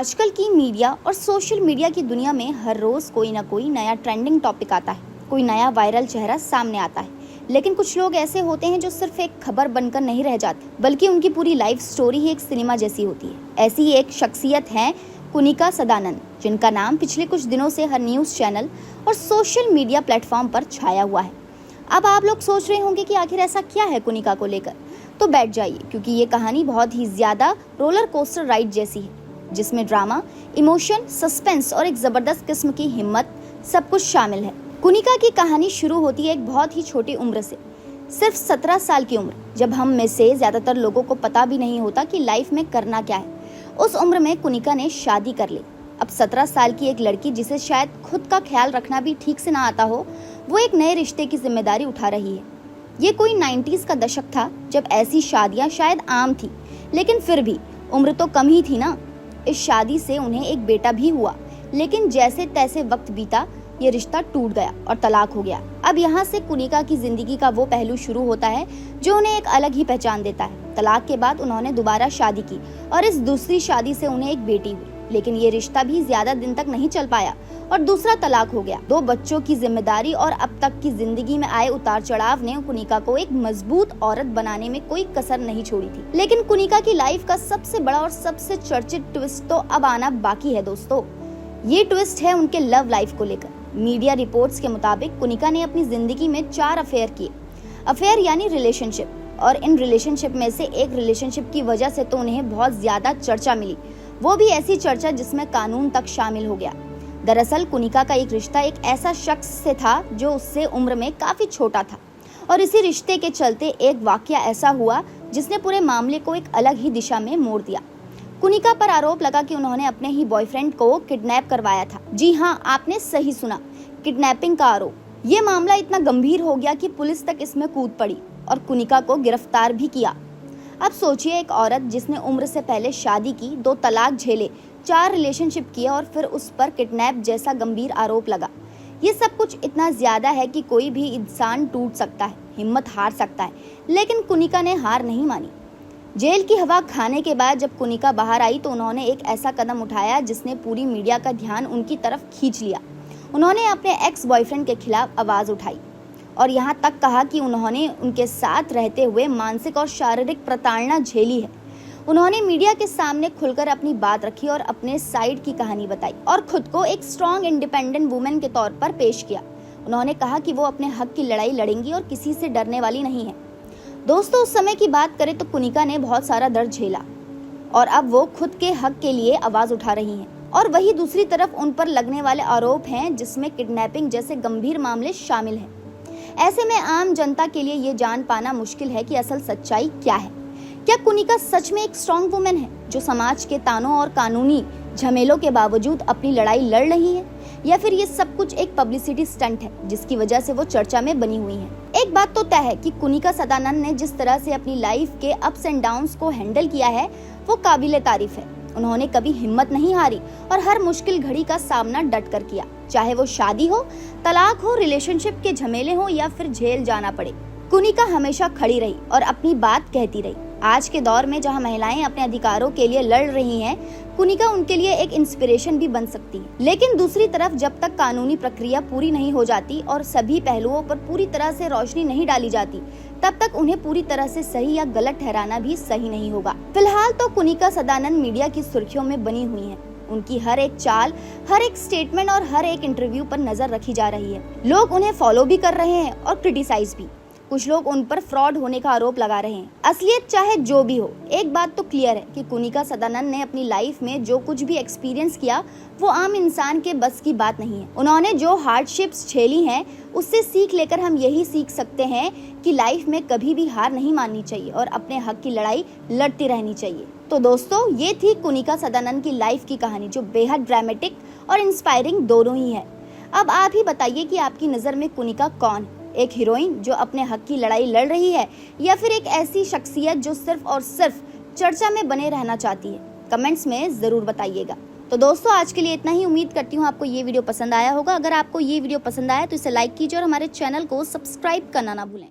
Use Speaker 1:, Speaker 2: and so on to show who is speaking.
Speaker 1: आजकल की मीडिया और सोशल मीडिया की दुनिया में हर रोज कोई ना कोई नया ट्रेंडिंग टॉपिक आता है, कोई नया वायरल चेहरा सामने आता है। लेकिन कुछ लोग ऐसे होते हैं जो सिर्फ एक खबर बनकर नहीं रह जाते, बल्कि उनकी पूरी लाइफ स्टोरी ही एक सिनेमा जैसी होती है। ऐसी ही एक शख्सियत है कुनिका सदानंद, जिनका नाम पिछले कुछ दिनों से हर न्यूज चैनल और सोशल मीडिया प्लेटफॉर्म पर छाया हुआ है। अब आप लोग सोच रहे होंगे कि आखिर ऐसा क्या है कुनिका को लेकर, तो बैठ जाइए, क्योंकि ये कहानी बहुत ही ज्यादा रोलर कोस्टर राइड जैसी है, जिसमें ड्रामा, इमोशन, सस्पेंस और एक जबरदस्त किस्म की हिम्मत सब कुछ शामिल है। कुनिका की कहानी शुरू होती है एक बहुत ही छोटी उम्र से, सिर्फ 17 साल की उम्र, जब हम में से ज्यादातर लोगों को पता भी नहीं होता कि लाइफ में करना क्या है। उस उम्र में कुनिका ने शादी कर ली। अब 17 साल की एक लड़की, जिसे शायद खुद का ख्याल रखना भी ठीक से ना आता हो, वो एक नए रिश्ते की जिम्मेदारी उठा रही है। ये कोई 90s का दशक था, जब ऐसी शादियां शायद आम थी, लेकिन फिर भी उम्र तो कम ही थी ना। इस शादी से उन्हें एक बेटा भी हुआ, लेकिन जैसे तैसे वक्त बीता, ये रिश्ता टूट गया और तलाक हो गया। अब यहाँ से कुनिका की जिंदगी का वो पहलू शुरू होता है जो उन्हें एक अलग ही पहचान देता है। तलाक के बाद उन्होंने दोबारा शादी की और इस दूसरी शादी से उन्हें एक बेटी हुई, लेकिन ये रिश्ता भी ज्यादा दिन तक नहीं चल पाया और दूसरा तलाक हो गया। 2 बच्चों की जिम्मेदारी और अब तक की जिंदगी में आए उतार चढ़ाव ने कुनिका को एक मजबूत औरत बनाने में कोई कसर नहीं छोड़ी थी। लेकिन कुनिका की लाइफ का सबसे बड़ा और सबसे चर्चित ट्विस्ट तो अब आना बाकी है दोस्तों। ये ट्विस्ट है उनके लव लाइफ को लेकर। मीडिया रिपोर्ट्स के मुताबिक कुनिका ने अपनी जिंदगी में 4 अफेयर किए। अफेयर यानी रिलेशनशिप, और इन रिलेशनशिप में से एक रिलेशनशिप की वजह से तो उन्हें बहुत ज्यादा चर्चा मिली, वो भी ऐसी चर्चा जिसमें कानून तक शामिल हो गया। दरअसल कुनिका का एक रिश्ता एक ऐसा शख्स से था जो उससे उम्र में काफी छोटा था, और इसी रिश्ते के चलते एक वाकया ऐसा हुआ जिसने पूरे मामले को एक अलग ही दिशा में मोड़ दिया। कुनिका पर आरोप लगा कि उन्होंने अपने ही बॉयफ्रेंड को किडनैप करवाया था। जी हाँ, आपने सही सुना, किडनैपिंग का आरोप। ये मामला इतना गंभीर हो गया कि पुलिस तक इसमें कूद पड़ी और कुनिका को गिरफ्तार भी किया। अब सोचिए, एक औरत जिसने उम्र से पहले शादी की, 2 तलाक झेले, 4 रिलेशनशिप किए और फिर उस पर किडनैप जैसा गंभीर आरोप लगा। ये सब कुछ इतना ज्यादा है कि कोई भी इंसान टूट सकता है, हिम्मत हार सकता है, लेकिन कुनिका ने हार नहीं मानी। जेल की हवा खाने के बाद जब कुनिका बाहर आई तो उन्होंने एक ऐसा कदम उठाया जिसने पूरी मीडिया का ध्यान उनकी तरफ खींच लिया। उन्होंने अपने एक्स बॉयफ्रेंड के खिलाफ आवाज उठाई और यहाँ तक कहा कि उन्होंने उनके साथ रहते हुए मानसिक और शारीरिक प्रताड़ना झेली है। उन्होंने मीडिया के सामने खुलकर अपनी बात रखी और अपने साइड की कहानी बताई और खुद को एक स्ट्रॉन्ग इंडिपेंडेंट वुमेन के तौर पर पेश किया। उन्होंने कहा कि वो अपने हक की लड़ाई लड़ेंगी और किसी से डरने वाली नहीं है। दोस्तों, उस समय की बात करें तो कुनिका ने बहुत सारा दर्द झेला और अब वो खुद के हक के लिए आवाज उठा रही हैं। और वही दूसरी तरफ उन पर लगने वाले आरोप हैं जिसमें किडनैपिंग जैसे गंभीर मामले शामिल हैं। ऐसे में आम जनता के लिए ये जान पाना मुश्किल है कि असल सच्चाई क्या है। क्या कुनिका सच में एक स्ट्रॉन्ग वुमेन है जो समाज के तानों और कानूनी झमेलों के बावजूद अपनी लड़ाई लड़ रही है, या फिर ये सब कुछ एक पब्लिसिटी स्टंट है जिसकी वजह से वो चर्चा में बनी हुई है। एक बात तो तय है कि कुनिका सदानंद ने जिस तरह से अपनी लाइफ के अप्स एंड डाउन्स को हैंडल किया है, वो काबिले तारीफ है। उन्होंने कभी हिम्मत नहीं हारी और हर मुश्किल घड़ी का सामना डट कर किया, चाहे वो शादी हो, तलाक हो, रिलेशनशिप के झमेले हो या फिर जेल जाना पड़े। कुनिका हमेशा खड़ी रही और अपनी बात कहती रही। आज के दौर में जहां महिलाएं अपने अधिकारों के लिए लड़ रही हैं, कुनिका उनके लिए एक इंस्पिरेशन भी बन सकती है। लेकिन दूसरी तरफ जब तक कानूनी प्रक्रिया पूरी नहीं हो जाती और सभी पहलुओं पर पूरी तरह से रोशनी नहीं डाली जाती, तब तक उन्हें पूरी तरह से सही या गलत ठहराना भी सही नहीं होगा। फिलहाल तो कुनिका सदानंद मीडिया की सुर्खियों में बनी हुई है। उनकी हर एक चाल, हर एक स्टेटमेंट और हर एक इंटरव्यू पर नजर रखी जा रही है। लोग उन्हें फॉलो भी कर रहे हैं और क्रिटिसाइज भी। कुछ लोग उन पर फ्रॉड होने का आरोप लगा रहे हैं। असलियत चाहे जो भी हो, एक बात तो क्लियर है कि कुनिका सदानंद ने अपनी लाइफ में जो कुछ भी एक्सपीरियंस किया, वो आम इंसान के बस की बात नहीं है। उन्होंने जो हार्डशिप्स झेली हैं, उससे सीख लेकर हम यही सीख सकते हैं कि लाइफ में कभी भी हार नहीं माननी चाहिए और अपने हक की लड़ाई लड़ती रहनी चाहिए। तो दोस्तों, ये थी कुनिका सदानंद की लाइफ की कहानी, जो बेहद ड्रामेटिक और इंस्पायरिंग दोनों ही है। अब आप ही बताइए कि आपकी नज़र में कुनिका कौन है? एक हीरोइन जो अपने हक की लड़ाई लड़ रही है, या फिर एक ऐसी शख्सियत जो सिर्फ और सिर्फ चर्चा में बने रहना चाहती है? कमेंट्स में ज़रूर बताइएगा। तो दोस्तों, आज के लिए इतना ही। उम्मीद करती हूँ आपको ये वीडियो पसंद आया होगा। अगर आपको ये वीडियो पसंद आया तो इसे लाइक कीजिए और हमारे चैनल को सब्सक्राइब करना ना भूलें।